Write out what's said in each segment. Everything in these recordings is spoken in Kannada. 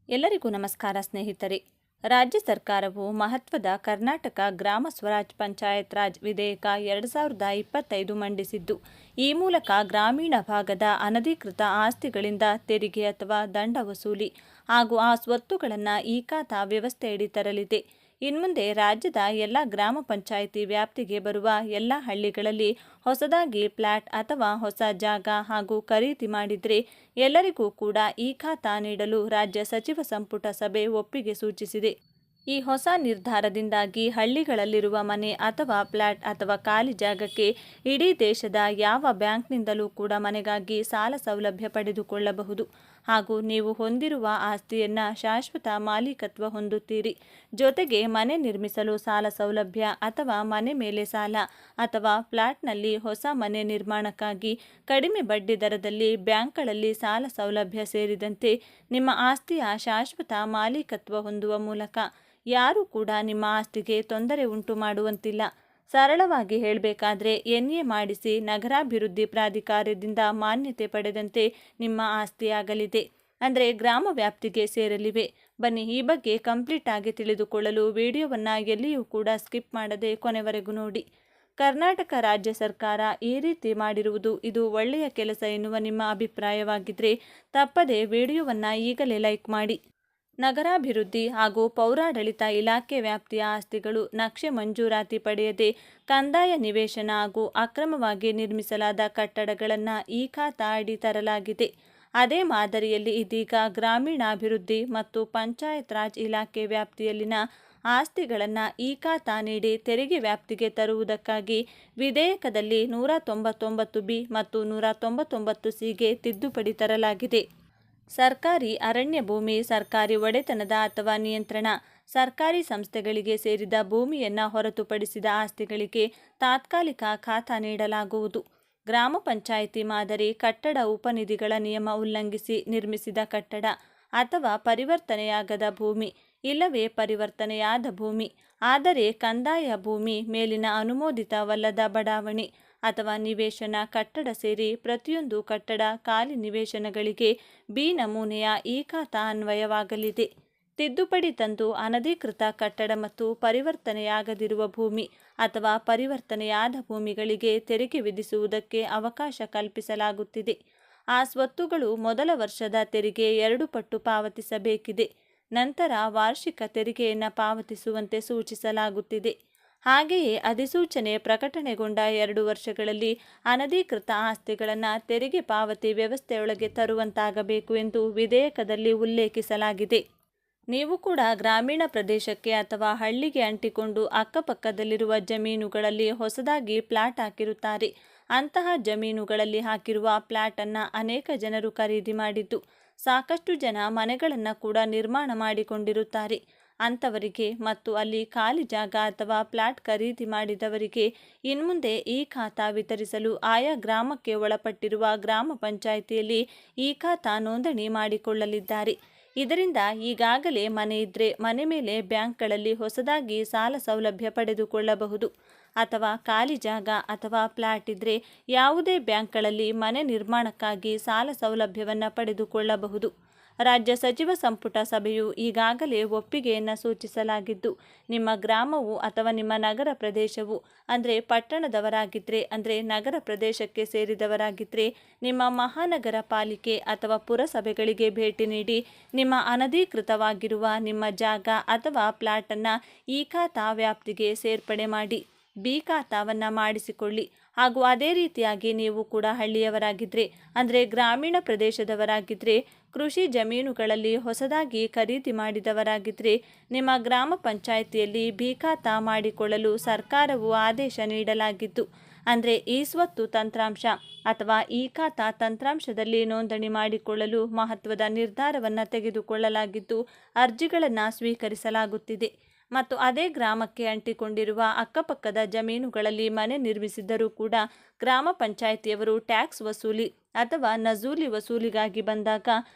ಎಲ್ಲರಿಗೂ ನಮಸ್ಕಾರ ಸ್ನೇಹಿತರೆ. ರಾಜ್ಯ ಸರ್ಕಾರವು ಮಹತ್ವದ ಕರ್ನಾಟಕ ಗ್ರಾಮ ಸ್ವರಾಜ್ ಪಂಚಾಯತ್ ರಾಜ್ ವಿಧೇಯಕ 2025 ಮಂಡಿಸಿದ್ದು, ಈ ಮೂಲಕ ಗ್ರಾಮೀಣ ಭಾಗದ ಅನಧಿಕೃತ ಆಸ್ತಿಗಳಿಂದ ತೆರಿಗೆ ಅಥವಾ ದಂಡ ವಸೂಲಿ ಹಾಗೂ ಆ ಸ್ವತ್ತುಗಳನ್ನು ಈ ಖಾತಾ ವ್ಯವಸ್ಥೆಯಡಿ ತರಲಿದೆ. ಇನ್ಮುಂದೆ ರಾಜ್ಯದ ಎಲ್ಲ ಗ್ರಾಮ ಪಂಚಾಯಿತಿ ವ್ಯಾಪ್ತಿಗೆ ಬರುವ ಎಲ್ಲ ಹಳ್ಳಿಗಳಲ್ಲಿ ಹೊಸದಾಗಿ ಫ್ಲ್ಯಾಟ್ ಅಥವಾ ಹೊಸ ಜಾಗ ಹಾಗೂ ಖರೀದಿ ಮಾಡಿದರೆ ಎಲ್ಲರಿಗೂ ಕೂಡ ಈ ಖಾತಾ ನೀಡಲು ರಾಜ್ಯ ಸಚಿವ ಸಂಪುಟ ಸಭೆ ಒಪ್ಪಿಗೆ ಸೂಚಿಸಿದೆ. ಈ ಹೊಸ ನಿರ್ಧಾರದಿಂದಾಗಿ ಹಳ್ಳಿಗಳಲ್ಲಿರುವ ಮನೆ ಅಥವಾ ಫ್ಲ್ಯಾಟ್ ಅಥವಾ ಖಾಲಿ ಜಾಗಕ್ಕೆ ಇಡೀ ದೇಶದ ಯಾವ ಬ್ಯಾಂಕ್ನಿಂದಲೂ ಕೂಡ ಮನೆಗಾಗಿ ಸಾಲ ಸೌಲಭ್ಯ ಪಡೆದುಕೊಳ್ಳಬಹುದು ಹಾಗೂ ನೀವು ಹೊಂದಿರುವ ಆಸ್ತಿಯನ್ನು ಶಾಶ್ವತ ಮಾಲೀಕತ್ವ ಹೊಂದುತ್ತೀರಿ. ಜೊತೆಗೆ ಮನೆ ನಿರ್ಮಿಸಲು ಸಾಲ ಸೌಲಭ್ಯ ಅಥವಾ ಮನೆ ಮೇಲೆ ಸಾಲ ಅಥವಾ ಫ್ಲ್ಯಾಟ್ನಲ್ಲಿ ಹೊಸ ಮನೆ ನಿರ್ಮಾಣಕ್ಕಾಗಿ ಕಡಿಮೆ ಬಡ್ಡಿ ದರದಲ್ಲಿ ಬ್ಯಾಂಕ್ಗಳಲ್ಲಿ ಸಾಲ ಸೌಲಭ್ಯ ಸೇರಿದಂತೆ ನಿಮ್ಮ ಆಸ್ತಿಯ ಶಾಶ್ವತ ಮಾಲೀಕತ್ವ ಹೊಂದುವ ಮೂಲಕ ಯಾರೂ ಕೂಡ ನಿಮ್ಮ ಆಸ್ತಿಗೆ ತೊಂದರೆ ಉಂಟು ಮಾಡುವಂತಿಲ್ಲ. ಸರಳವಾಗಿ ಹೇಳಬೇಕಾದ್ರೆ NA ಮಾಡಿಸಿ ನಗರಾಭಿವೃದ್ಧಿ ಪ್ರಾಧಿಕಾರದಿಂದ ಮಾನ್ಯತೆ ಪಡೆದಂತೆ ನಿಮ್ಮ ಆಸ್ತಿಯಾಗಲಿದೆ. ಅಂದರೆ ಗ್ರಾಮ ವ್ಯಾಪ್ತಿಗೆ ಸೇರಲಿವೆ. ಬನ್ನಿ, ಈ ಬಗ್ಗೆ ಕಂಪ್ಲೀಟ್ ಆಗಿ ತಿಳಿದುಕೊಳ್ಳಲು ವಿಡಿಯೋವನ್ನು ಎಲ್ಲಿಯೂ ಕೂಡ ಸ್ಕಿಪ್ ಮಾಡದೆ ಕೊನೆವರೆಗೂ ನೋಡಿ. ಕರ್ನಾಟಕ ರಾಜ್ಯ ಸರ್ಕಾರ ಈ ರೀತಿ ಮಾಡಿರುವುದು ಇದು ಒಳ್ಳೆಯ ಕೆಲಸ ಎನ್ನುವ ನಿಮ್ಮ ಅಭಿಪ್ರಾಯವಾಗಿದ್ದರೆ ತಪ್ಪದೆ ವಿಡಿಯೋವನ್ನು ಈಗಲೇ ಲೈಕ್ ಮಾಡಿ. ನಗರಾಭಿವೃದ್ಧಿ ಹಾಗೂ ಪೌರಾಡಳಿತ ಇಲಾಖೆ ವ್ಯಾಪ್ತಿಯ ಆಸ್ತಿಗಳು ನಕ್ಷೆ ಮಂಜೂರಾತಿ ಪಡೆಯದೆ ಕಂದಾಯ ನಿವೇಶನ ಹಾಗೂ ಅಕ್ರಮವಾಗಿ ನಿರ್ಮಿಸಲಾದ ಕಟ್ಟಡಗಳನ್ನು ಈ ಖಾತಾ ಅಡಿ ತರಲಾಗಿದೆ. ಅದೇ ಮಾದರಿಯಲ್ಲಿ ಇದೀಗ ಗ್ರಾಮೀಣಾಭಿವೃದ್ಧಿ ಮತ್ತು ಪಂಚಾಯತ್ ರಾಜ್ ಇಲಾಖೆ ವ್ಯಾಪ್ತಿಯಲ್ಲಿನ ಆಸ್ತಿಗಳನ್ನು ಈ ಖಾತಾ ನೀಡಿ ತೆರಿಗೆ ವ್ಯಾಪ್ತಿಗೆ ತರುವುದಕ್ಕಾಗಿ ವಿಧೇಯಕದಲ್ಲಿ 199B ಮತ್ತು 199Cಗೆ ತಿದ್ದುಪಡಿ ತರಲಾಗಿದೆ. ಸರ್ಕಾರಿ ಅರಣ್ಯ ಭೂಮಿ, ಸರ್ಕಾರಿ ಒಡೆತನದ ಅಥವಾ ನಿಯಂತ್ರಣ, ಸರ್ಕಾರಿ ಸಂಸ್ಥೆಗಳಿಗೆ ಸೇರಿದ ಭೂಮಿಯನ್ನು ಹೊರತುಪಡಿಸಿದ ಆಸ್ತಿಗಳಿಗೆ ತಾತ್ಕಾಲಿಕ ಖಾತಾ ನೀಡಲಾಗುವುದು. ಗ್ರಾಮ ಪಂಚಾಯಿತಿ ಮಾದರಿ ಕಟ್ಟಡ ಉಪನಿಧಿಗಳ ನಿಯಮ ಉಲ್ಲಂಘಿಸಿ ನಿರ್ಮಿಸಿದ ಕಟ್ಟಡ ಅಥವಾ ಪರಿವರ್ತನೆಯಾಗದ ಭೂಮಿ ಇಲ್ಲವೇ ಪರಿವರ್ತನೆಯಾದ ಭೂಮಿ ಆದರೆ ಕಂದಾಯ ಭೂಮಿ ಮೇಲಿನ ಅನುಮೋದಿತವಲ್ಲದ ಬಡಾವಣೆ ಅಥವಾ ನಿವೇಶನ ಕಟ್ಟಡ ಸೇರಿ ಪ್ರತಿಯೊಂದು ಕಟ್ಟಡ ಖಾಲಿ ನಿವೇಶನಗಳಿಗೆ B ನಮೂನೆಯ ಈ ಖಾತಾ ಅನ್ವಯವಾಗಲಿದೆ. ತಿದ್ದುಪಡಿ ತಂದು ಅನಧಿಕೃತ ಕಟ್ಟಡ ಮತ್ತು ಪರಿವರ್ತನೆಯಾಗದಿರುವ ಭೂಮಿ ಅಥವಾ ಪರಿವರ್ತನೆಯಾದ ಭೂಮಿಗಳಿಗೆ ತೆರಿಗೆ ವಿಧಿಸುವುದಕ್ಕೆ ಅವಕಾಶ ಕಲ್ಪಿಸಲಾಗುತ್ತಿದೆ. ಆ ಸ್ವತ್ತುಗಳು ಮೊದಲ ವರ್ಷದ ತೆರಿಗೆ 2 ಪಟ್ಟು ಪಾವತಿಸಬೇಕಿದೆ. ನಂತರ ವಾರ್ಷಿಕ ತೆರಿಗೆಯನ್ನು ಪಾವತಿಸುವಂತೆ ಸೂಚಿಸಲಾಗುತ್ತಿದೆ. ಹಾಗೆಯೇ ಅಧಿಸೂಚನೆ ಪ್ರಕಟಣೆಗೊಂಡ 2 ವರ್ಷಗಳಲ್ಲಿ ಅನಧಿಕೃತ ಆಸ್ತಿಗಳನ್ನು ತೆರಿಗೆ ಪಾವತಿ ವ್ಯವಸ್ಥೆಯೊಳಗೆ ತರುವಂತಾಗಬೇಕು ಎಂದು ವಿಧೇಯಕದಲ್ಲಿ ಉಲ್ಲೇಖಿಸಲಾಗಿದೆ. ನೀವು ಕೂಡ ಗ್ರಾಮೀಣ ಪ್ರದೇಶಕ್ಕೆ ಅಥವಾ ಹಳ್ಳಿಗೆ ಅಂಟಿಕೊಂಡು ಅಕ್ಕಪಕ್ಕದಲ್ಲಿರುವ ಜಮೀನುಗಳಲ್ಲಿ ಹೊಸದಾಗಿ ಫ್ಲ್ಯಾಟ್ ಹಾಕಿರುತ್ತಾರೆ. ಅಂತಹ ಜಮೀನುಗಳಲ್ಲಿ ಹಾಕಿರುವ ಫ್ಲ್ಯಾಟನ್ನು ಅನೇಕ ಜನರು ಖರೀದಿ ಮಾಡಿದ್ದು, ಸಾಕಷ್ಟು ಜನ ಮನೆಗಳನ್ನು ಕೂಡ ನಿರ್ಮಾಣ ಮಾಡಿಕೊಂಡಿರುತ್ತಾರೆ. ಅಂಥವರಿಗೆ ಮತ್ತು ಅಲ್ಲಿ ಖಾಲಿ ಜಾಗ ಅಥವಾ ಫ್ಲ್ಯಾಟ್ ಖರೀದಿ ಮಾಡಿದವರಿಗೆ ಇನ್ಮುಂದೆ ಈ ಖಾತಾ ವಿತರಿಸಲು ಆಯಾ ಗ್ರಾಮಕ್ಕೆ ಒಳಪಟ್ಟಿರುವ ಗ್ರಾಮ ಪಂಚಾಯಿತಿಯಲ್ಲಿ ಈ ಖಾತಾ ನೋಂದಣಿ ಮಾಡಿಕೊಳ್ಳಲಿದ್ದಾರೆ. ಇದರಿಂದ ಈಗಾಗಲೇ ಮನೆ ಇದ್ದರೆ ಮನೆ ಮೇಲೆ ಬ್ಯಾಂಕ್ಗಳಲ್ಲಿ ಹೊಸದಾಗಿ ಸಾಲ ಸೌಲಭ್ಯ ಪಡೆದುಕೊಳ್ಳಬಹುದು ಅಥವಾ ಖಾಲಿ ಜಾಗ ಅಥವಾ ಫ್ಲ್ಯಾಟ್ ಇದ್ದರೆ ಯಾವುದೇ ಬ್ಯಾಂಕ್ಗಳಲ್ಲಿ ಮನೆ ನಿರ್ಮಾಣಕ್ಕಾಗಿ ಸಾಲ ಸೌಲಭ್ಯವನ್ನು ಪಡೆದುಕೊಳ್ಳಬಹುದು. ರಾಜ್ಯ ಸಚಿವ ಸಂಪುಟ ಸಭೆಯು ಈಗಾಗಲೇ ಒಪ್ಪಿಗೆಯನ್ನು ಸೂಚಿಸಲಾಗಿದ್ದು, ನಿಮ್ಮ ಗ್ರಾಮವು ಅಥವಾ ನಿಮ್ಮ ನಗರ ಪ್ರದೇಶವು ಅಂದರೆ ಪಟ್ಟಣದವರಾಗಿದ್ದರೆ ಅಂದರೆ ನಗರ ಪ್ರದೇಶಕ್ಕೆ ಸೇರಿದವರಾಗಿದ್ದರೆ ನಿಮ್ಮ ಮಹಾನಗರ ಪಾಲಿಕೆ ಅಥವಾ ಪುರಸಭೆಗಳಿಗೆ ಭೇಟಿ ನೀಡಿ ನಿಮ್ಮ ಅನಧಿಕೃತವಾಗಿರುವ ನಿಮ್ಮ ಜಾಗ ಅಥವಾ ಫ್ಲ್ಯಾಟನ್ನು ಈ ಖಾತಾ ವ್ಯಾಪ್ತಿಗೆ ಸೇರ್ಪಡೆ ಮಾಡಿ B ಖಾತಾವನ್ನು ಮಾಡಿಸಿಕೊಳ್ಳಿ. ಹಾಗೂ ಅದೇ ರೀತಿಯಾಗಿ ನೀವು ಕೂಡ ಹಳ್ಳಿಯವರಾಗಿದ್ದರೆ ಅಂದರೆ ಗ್ರಾಮೀಣ ಪ್ರದೇಶದವರಾಗಿದ್ದರೆ ಕೃಷಿ ಜಮೀನುಗಳಲ್ಲಿ ಹೊಸದಾಗಿ ಖರೀದಿ ಮಾಡಿದವರಾಗಿದ್ದರೆ ನಿಮ್ಮ ಗ್ರಾಮ ಪಂಚಾಯಿತಿಯಲ್ಲಿ B ಖಾತಾ ಮಾಡಿಕೊಳ್ಳಲು ಸರ್ಕಾರವು ಆದೇಶ ನೀಡಲಾಗಿದ್ದು, ಅಂದರೆ ಈ ಸ್ವತ್ತು ತಂತ್ರಾಂಶ ಅಥವಾ ಈ ಖಾತಾ ತಂತ್ರಾಂಶದಲ್ಲಿ ನೋಂದಣಿ ಮಾಡಿಕೊಳ್ಳಲು ಮಹತ್ವದ ನಿರ್ಧಾರವನ್ನು ತೆಗೆದುಕೊಳ್ಳಲಾಗಿದ್ದು ಅರ್ಜಿಗಳನ್ನು ಸ್ವೀಕರಿಸಲಾಗುತ್ತಿದೆ. ಮತ್ತು ಅದೇ ಗ್ರಾಮಕ್ಕೆ ಅಂಟಿಕೊಂಡಿರುವ ಅಕ್ಕಪಕ್ಕದ ಜಮೀನುಗಳಲ್ಲಿ ಮನೆ ನಿರ್ಮಿಸಿದ್ದರೂ ಕೂಡ ಗ್ರಾಮ ಪಂಚಾಯಿತಿಯವರು ಟ್ಯಾಕ್ಸ್ ವಸೂಲಿ ಅಥವಾ ನಜೂಲಿ ವಸೂಲಿಗಾಗಿ ಬಂದಾಗ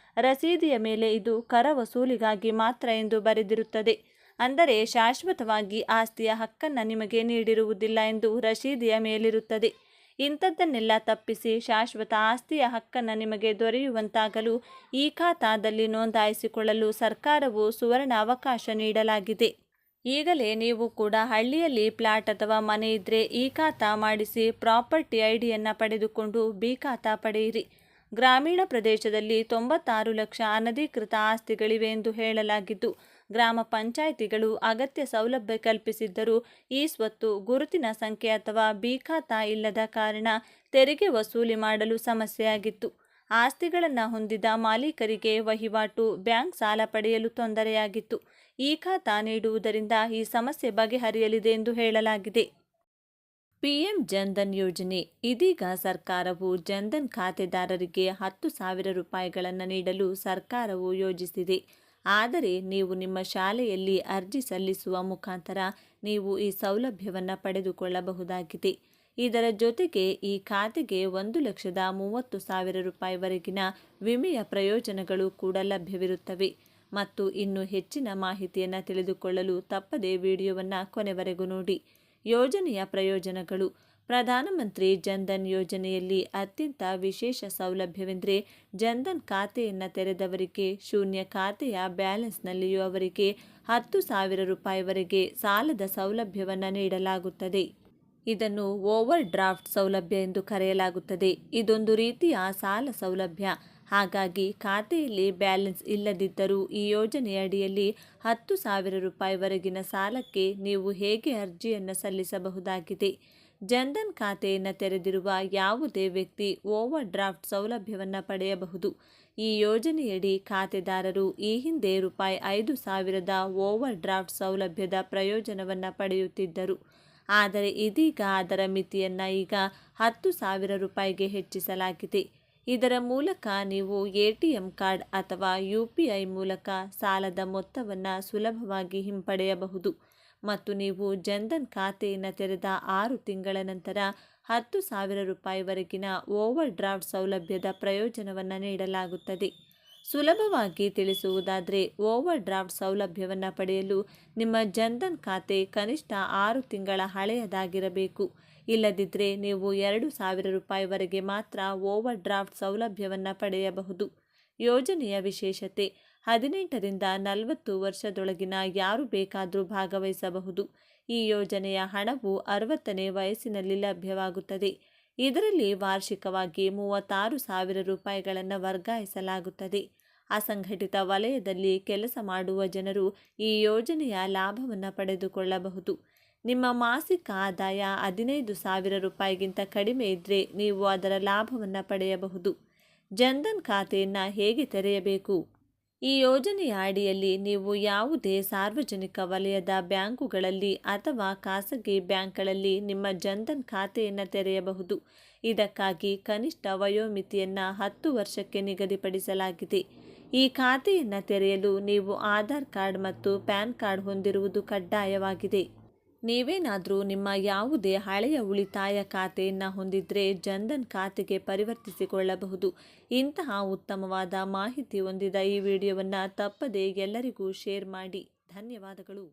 ರಸೀದಿಯ ಮೇಲೆ ಇದು ಕರ ವಸೂಲಿಗಾಗಿ ಮಾತ್ರ ಎಂದು ಬರೆದಿರುತ್ತದೆ. ಅಂದರೆ ಶಾಶ್ವತವಾಗಿ ಆಸ್ತಿಯ ಹಕ್ಕನ್ನು ನಿಮಗೆ ನೀಡಿರುವುದಿಲ್ಲ ಎಂದು ರಸೀದಿಯ ಮೇಲಿರುತ್ತದೆ. ಇಂಥದ್ದನ್ನೆಲ್ಲ ತಪ್ಪಿಸಿ ಶಾಶ್ವತ ಆಸ್ತಿಯ ಹಕ್ಕನ್ನು ನಿಮಗೆ ದೊರೆಯುವಂತಾಗಲು ಈ ಖಾತಾದಲ್ಲಿ ನೋಂದಾಯಿಸಿಕೊಳ್ಳಲು ಸರ್ಕಾರವು ಸುವರ್ಣ ಅವಕಾಶ ನೀಡಲಾಗಿದೆ. ಈಗಲೇ ನೀವು ಕೂಡ ಹಳ್ಳಿಯಲ್ಲಿ ಪ್ಲಾಟ್ ಅಥವಾ ಮನೆ ಇದ್ದರೆ ಈ ಖಾತಾ ಮಾಡಿಸಿ ಪ್ರಾಪರ್ಟಿ ಐಡಿಯನ್ನು ಪಡೆದುಕೊಂಡು ಬಿ ಖಾತಾ ಪಡೆಯಿರಿ. ಗ್ರಾಮೀಣ ಪ್ರದೇಶದಲ್ಲಿ 96 ಲಕ್ಷ ಅನಧಿಕೃತ ಆಸ್ತಿಗಳಿವೆ ಎಂದು ಹೇಳಲಾಗಿದ್ದು, ಗ್ರಾಮ ಪಂಚಾಯಿತಿಗಳು ಅಗತ್ಯ ಸೌಲಭ್ಯ ಕಲ್ಪಿಸಿದ್ದರೂ ಈ ಸ್ವತ್ತು ಗುರುತಿನ ಸಂಖ್ಯೆ ಅಥವಾ ಬಿ ಖಾತಾ ಇಲ್ಲದ ಕಾರಣ ತೆರಿಗೆ ವಸೂಲಿ ಮಾಡಲು ಸಮಸ್ಯೆಯಾಗಿತ್ತು. ಆಸ್ತಿಗಳನ್ನು ಹೊಂದಿದ ಮಾಲೀಕರಿಗೆ ವಹಿವಾಟು, ಬ್ಯಾಂಕ್ ಸಾಲ ಪಡೆಯಲು ತೊಂದರೆಯಾಗಿತ್ತು. ಈ ಖಾತಾ ನೀಡುವುದರಿಂದ ಈ ಸಮಸ್ಯೆ ಬಗೆಹರಿಯಲಿದೆ ಎಂದು ಹೇಳಲಾಗಿದೆ. ಪಿಎಂ ಜನ್ಧನ್ ಯೋಜನೆ. ಇದೀಗ ಸರ್ಕಾರವು ಜನ್ಧನ್ ಖಾತೆದಾರರಿಗೆ 10,000 ರೂಪಾಯಿಗಳನ್ನು ನೀಡಲು ಸರ್ಕಾರವು ಯೋಜಿಸಿದೆ. ಆದರೆ ನೀವು ನಿಮ್ಮ ಶಾಲೆಯಲ್ಲಿ ಅರ್ಜಿ ಸಲ್ಲಿಸುವ ಮುಖಾಂತರ ನೀವು ಈ ಸೌಲಭ್ಯವನ್ನು ಪಡೆದುಕೊಳ್ಳಬಹುದಾಗಿದೆ. ಇದರ ಜೊತೆಗೆ ಈ ಖಾತೆಗೆ 1,30,30,000 ರೂಪಾಯಿವರೆಗಿನ ವಿಮೆಯ ಪ್ರಯೋಜನಗಳು ಕೂಡ ಲಭ್ಯವಿರುತ್ತವೆ. ಮತ್ತು ಇನ್ನು ಹೆಚ್ಚಿನ ಮಾಹಿತಿಯನ್ನು ತಿಳಿದುಕೊಳ್ಳಲು ತಪ್ಪದೇ ವಿಡಿಯೋವನ್ನು ಕೊನೆವರೆಗೂ ನೋಡಿ. ಯೋಜನೆಯ ಪ್ರಯೋಜನಗಳು. ಪ್ರಧಾನಮಂತ್ರಿ ಜನ್ಧನ್ ಯೋಜನೆಯಲ್ಲಿ ಅತ್ಯಂತ ವಿಶೇಷ ಸೌಲಭ್ಯವೆಂದರೆ ಜನ್ಧನ್ ಖಾತೆಯನ್ನು ತೆರೆದವರಿಗೆ ಶೂನ್ಯ ಖಾತೆಯ ಬ್ಯಾಲೆನ್ಸ್ನಲ್ಲಿಯೂ ಅವರಿಗೆ 10,000 ರೂಪಾಯಿವರೆಗೆ ಸಾಲದ ಸೌಲಭ್ಯವನ್ನು ನೀಡಲಾಗುತ್ತದೆ. ಇದನ್ನು ಓವರ್ ಡ್ರಾಫ್ಟ್ ಸೌಲಭ್ಯ ಎಂದು ಕರೆಯಲಾಗುತ್ತದೆ. ಇದೊಂದು ರೀತಿಯ ಸಾಲ ಸೌಲಭ್ಯ. ಹಾಗಾಗಿ ಖಾತೆಯಲ್ಲಿ ಬ್ಯಾಲೆನ್ಸ್ ಇಲ್ಲದಿದ್ದರೂ ಈ ಯೋಜನೆಯಡಿಯಲ್ಲಿ 10,000 ರೂಪಾಯಿವರೆಗಿನ ಸಾಲಕ್ಕೆ ನೀವು ಹೇಗೆ ಅರ್ಜಿಯನ್ನು ಸಲ್ಲಿಸಬಹುದಾಗಿದೆ. ಜನ್ಧನ್ ಖಾತೆಯನ್ನು ತೆರೆದಿರುವ ಯಾವುದೇ ವ್ಯಕ್ತಿ ಓವರ್ ಡ್ರಾಫ್ಟ್ ಸೌಲಭ್ಯವನ್ನು ಪಡೆಯಬಹುದು. ಈ ಯೋಜನೆಯಡಿ ಖಾತೆದಾರರು ಈ ಹಿಂದೆ ರೂಪಾಯಿ 5,000ದ ಓವರ್ ಡ್ರಾಫ್ಟ್ ಸೌಲಭ್ಯದ ಪ್ರಯೋಜನವನ್ನು ಪಡೆಯುತ್ತಿದ್ದರು. ಆದರೆ ಇದೀಗ ಅದರ ಮಿತಿಯನ್ನು ಈಗ 10,000 ರೂಪಾಯಿಗೆ ಹೆಚ್ಚಿಸಲಾಗಿದೆ. ಇದರ ಮೂಲಕ ನೀವು ಎಟಿಎಂ ಕಾರ್ಡ್ ಅಥವಾ UPI ಮೂಲಕ ಸಾಲದ ಮೊತ್ತವನ್ನು ಸುಲಭವಾಗಿ ಹಿಂಪಡೆಯಬಹುದು. ಮತ್ತು ನೀವು ಜನ್ಧನ್ ಖಾತೆಯನ್ನು ತೆರೆದ 6 ತಿಂಗಳ ನಂತರ 10,000 ರೂಪಾಯಿವರೆಗಿನ ಓವರ್ ಡ್ರಾಫ್ಟ್ ಸೌಲಭ್ಯದ ಪ್ರಯೋಜನವನ್ನು ನೀಡಲಾಗುತ್ತದೆ. ಸುಲಭವಾಗಿ ತಿಳಿಸುವುದಾದರೆ ಓವರ್ ಡ್ರಾಫ್ಟ್ ಸೌಲಭ್ಯವನ್ನು ಪಡೆಯಲು ನಿಮ್ಮ ಜನ್ಧನ್ ಖಾತೆ ಕನಿಷ್ಠ 6 ತಿಂಗಳ ಹಳೆಯದಾಗಿರಬೇಕು. ಇಲ್ಲದಿದ್ದರೆ ನೀವು 2,000 ರೂಪಾಯಿವರೆಗೆ ಮಾತ್ರ ಓವರ್ ಡ್ರಾಫ್ಟ್ ಸೌಲಭ್ಯವನ್ನು ಪಡೆಯಬಹುದು. ಯೋಜನೆಯ ವಿಶೇಷತೆ. 18ರಿಂದ 40 ವರ್ಷದೊಳಗಿನ ಯಾರು ಬೇಕಾದರೂ ಭಾಗವಹಿಸಬಹುದು. ಈ ಯೋಜನೆಯ ಹಣವು 60ನೇ ವಯಸ್ಸಿನಲ್ಲಿ ಲಭ್ಯವಾಗುತ್ತದೆ. ಇದರಲ್ಲಿ ವಾರ್ಷಿಕವಾಗಿ 36,000 ರೂಪಾಯಿಗಳನ್ನು ವರ್ಗಾಯಿಸಲಾಗುತ್ತದೆ. ಅಸಂಘಟಿತ ವಲಯದಲ್ಲಿ ಕೆಲಸ ಮಾಡುವ ಜನರು ಈ ಯೋಜನೆಯ ಲಾಭವನ್ನು ಪಡೆದುಕೊಳ್ಳಬಹುದು. ನಿಮ್ಮ ಮಾಸಿಕ ಆದಾಯ 15,000 ರೂಪಾಯಿಗಿಂತ ಕಡಿಮೆ ಇದ್ದರೆ ನೀವು ಅದರ ಲಾಭವನ್ನು ಪಡೆಯಬಹುದು. ಜನ್ಧನ್ ಖಾತೆಯನ್ನು ಹೇಗೆ ತೆರೆಯಬೇಕು? ಈ ಯೋಜನೆಯ ಅಡಿಯಲ್ಲಿ ನೀವು ಯಾವುದೇ ಸಾರ್ವಜನಿಕ ವಲಯದ ಬ್ಯಾಂಕುಗಳಲ್ಲಿ ಅಥವಾ ಖಾಸಗಿ ಬ್ಯಾಂಕ್ಗಳಲ್ಲಿ ನಿಮ್ಮ ಜನ್ಧನ್ ಖಾತೆಯನ್ನು ತೆರೆಯಬಹುದು. ಇದಕ್ಕಾಗಿ ಕನಿಷ್ಠ ವಯೋಮಿತಿಯನ್ನು 10 ವರ್ಷಕ್ಕೆ ನಿಗದಿಪಡಿಸಲಾಗಿದೆ. ಈ ಖಾತೆಯನ್ನು ತೆರೆಯಲು ನೀವು ಆಧಾರ್ ಕಾರ್ಡ್ ಮತ್ತು ಪ್ಯಾನ್ ಕಾರ್ಡ್ ಹೊಂದಿರುವುದು ಕಡ್ಡಾಯವಾಗಿದೆ. ನೀವೇನಾದರೂ ನಿಮ್ಮ ಯಾವುದೇ ಹಳೆಯ ಉಳಿತಾಯ ಖಾತೆಯನ್ನು ಹೊಂದಿದ್ರೆ ಜನ್ಧನ್ ಖಾತೆಗೆ ಪರಿವರ್ತಿಸಿಕೊಳ್ಳಬಹುದು. ಇಂತಹ ಉತ್ತಮವಾದ ಮಾಹಿತಿ ಹೊಂದಿದ ಈ ವಿಡಿಯೋವನ್ನು ತಪ್ಪದೇ ಎಲ್ಲರಿಗೂ ಶೇರ್ ಮಾಡಿ. ಧನ್ಯವಾದಗಳು.